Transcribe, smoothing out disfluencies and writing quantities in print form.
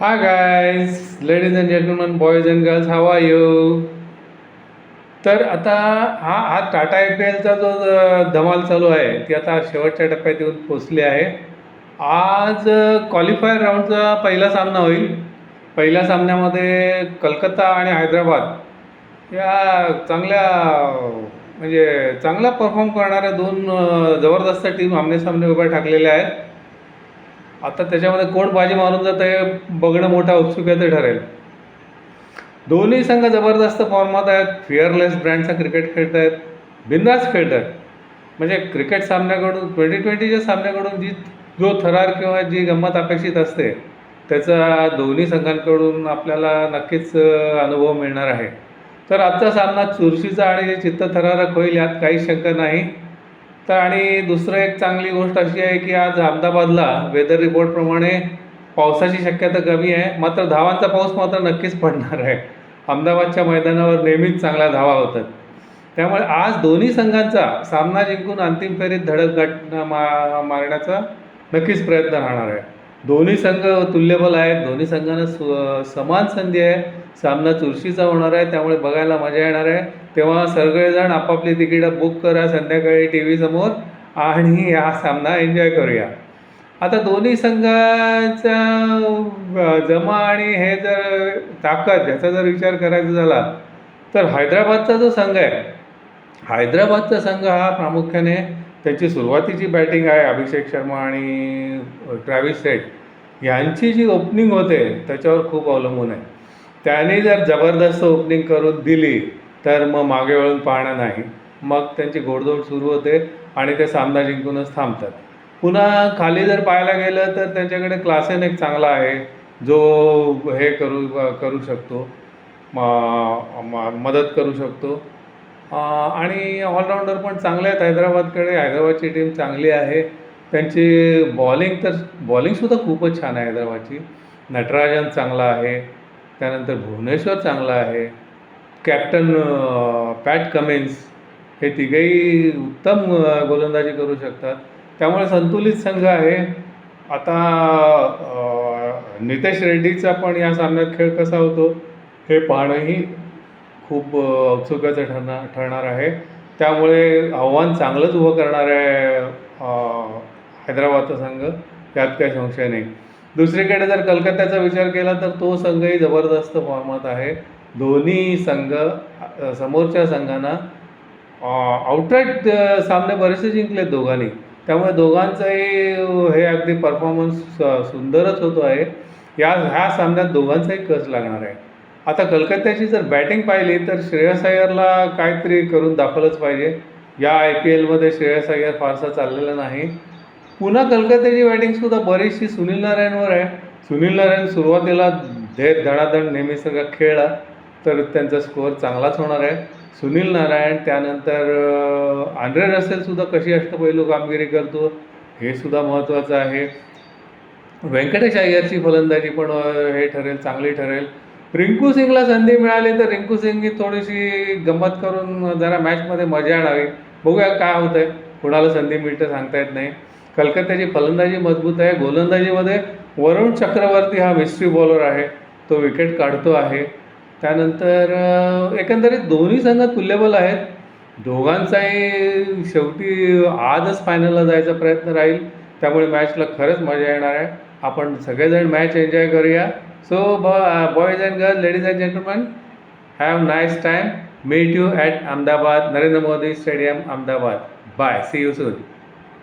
Hi guys, ladies and gentlemen, boys and girls, how are you? तर आता हा टाटा IPLचा जो धमाल चालू आहे ती आता शेवटच्या टप्प्यात येऊन पोचली आहे. आज क्वालिफायर राऊंडचा पहिला सामना होईल. पहिल्या सामन्यामध्ये कलकत्ता आणि हैदराबाद या चांगल्या म्हणजे चांगला परफॉर्म करणाऱ्या दोन जबरदस्त टीम आमनेसामने उभ्या ठाकलेल्या आहेत. आता त्याच्यामध्ये कोण बाजी मारून जातं हे बघणं मोठा उत्सुकतेचं ठरेल. दोन्ही संघ जबरदस्त फॉर्मात आहेत, फिअरलेस ब्रँडचा क्रिकेट खेळत आहेत, बिंदास खेळत आहेत. म्हणजे क्रिकेट सामन्याकडून 2020च्या सामन्याकडून जो थरार किंवा जी गंमत अपेक्षित असते त्याचा दोन्ही संघांकडून आपल्याला नक्कीच अनुभव मिळणार आहे. तर आजचा सामना चुरशीचा आणि चित्तथरारक होईल यात काही शंका नाही. तर आणि दुसरं एक चांगली गोष्ट अशी आहे की आज अहमदाबादला वेदर रिपोर्टप्रमाणे पावसाची शक्यता कमी आहे, मात्र धावांचा पाऊस मात्र नक्कीच पडणार आहे. अहमदाबादच्या मैदानावर नेहमीच चांगल्या धावा होतात. त्यामुळे आज दोन्ही संघांचा सामना जिंकून अंतिम फेरीत धडक मारण्याचा नक्कीच प्रयत्न राहणार आहे. दोन्ही संघ तुल्यबल आहेत, दोन्ही संघांना समान संधी आहे. सामना चुरशीचा होणार आहे, त्यामुळे बघायला मजा येणार आहे. तेव्हा सगळेजण आपापली तिकीटं बुक करा संध्याकाळी टी व्ही समोर आणि हा सामना एन्जॉय करूया. आता दोन्ही संघाचा जमा आणि हे जर ताकद ह्याचा जर विचार करायचा झाला तर हैदराबादचा जो संघ आहे, हैदराबादचा संघ हा प्रामुख्याने त्यांची सुरुवातीची बॅटिंग आहे अभिषेक शर्मा आणि ट्रॅव्हिस हेड यांची जी ओपनिंग होते त्याच्यावर खूप अवलंबून आहे. त्याने जर जबरदस्त ओपनिंग करून दिली तर मग मागे वळून पाहणं नाही, मग त्यांची घोडदौड सुरू होते आणि ते सामना जिंकूनच थांबतात. पुन्हा खाली जर पाहायला गेलं तर त्यांच्याकडे क्लासेन एक चांगला आहे जो हे करू शकतो, मदत करू शकतो. आणि ऑलराऊंडर पण चांगले आहेत हैदराबादकडे. हैदराबादची टीम चांगली आहे. त्यांची बॉलिंगसुद्धा खूपच छान आहे हैदराबादची. नटराजन चांगला आहे, त्यानंतर भुवनेश्वर चांगला आहे, कॅप्टन पॅट कमिन्स हे तिघेही उत्तम गोलंदाजी करू शकतात. त्यामुळे संतुलित संघ आहे. आता नितेश रेड्डीचा पण या सामन्यात खेळ कसा होतो हे पाहणंही खूप उत्सुकाचं ठरणार आहे. त्यामुळे आव्हान चांगलंच उभं करणार आहे हैदराबादचा संघ, यात काही संशय नाही. दुसरीकडे जर कलकत्त्याचा विचार केला तर तो संघही जबरदस्त फॉर्मात आहे. दोन्ही संघ समोरच्या संघांना आउटराईट सामने बरेचसे जिंकलेत दोघांनी. त्यामुळे दोघांचाही हे अगदी परफॉर्मन्स सुंदरच होतो आहे. ह्या सामन्यात दोघांचाही कस लागणार आहे. आता कलकत्त्याची जर बॅटिंग पाहिली तर श्रेयस अय्यरला काहीतरी करून दाखवलंच पाहिजे. या IPLमध्ये श्रेयस अय्यर फारसा चाललेला नाही. पुन्हा कलकत्त्याची बॅटिंगसुद्धा बरीचशी सुनील नारायणवर आहे. सुनील नारायण सुरुवातीला धडाधड नेहमीसारखा खेळला तर त्यांचा स्कोअर चांगलाच होणार आहे. सुनील नारायण, त्यानंतर आंद्रे रसेलसुद्धा कशी अष्टपैलू कामगिरी करतो हे सुद्धा महत्त्वाचं आहे. व्यंकटेश अय्यरची फलंदाजी पण हे ठरेल, चांगली ठरेल. रिंकू सिंगला संधी मिळाली तर रिंकू सिंगनी थोडीशी गंमत करून जरा मॅचमध्ये मजा आणावी. बघूया काय होतं आहे, कुणाला संधी मिळतं सांगता येत नाही. कलकत्त्याची फलंदाजी मजबूत आहे. गोलंदाजीमध्ये वरुण चक्रवर्ती हा मिस्ट्री बॉलर आहे, तो विकेट काढतो आहे. त्यानंतर एकंदरीत दोन्ही संघ तुल्यबल आहेत. दोघांचाही शेवटी आजच फायनलला जायचा प्रयत्न राहील. त्यामुळे मॅचला खरंच मजा येणार आहे. आपण सगळेजण मॅच एन्जॉय करूया. So boys and girls, ladies and gentleman, have nice time. Meet you at Ahmedabad, Narendra Modi stadium, Ahmedabad. Bye, see you soon.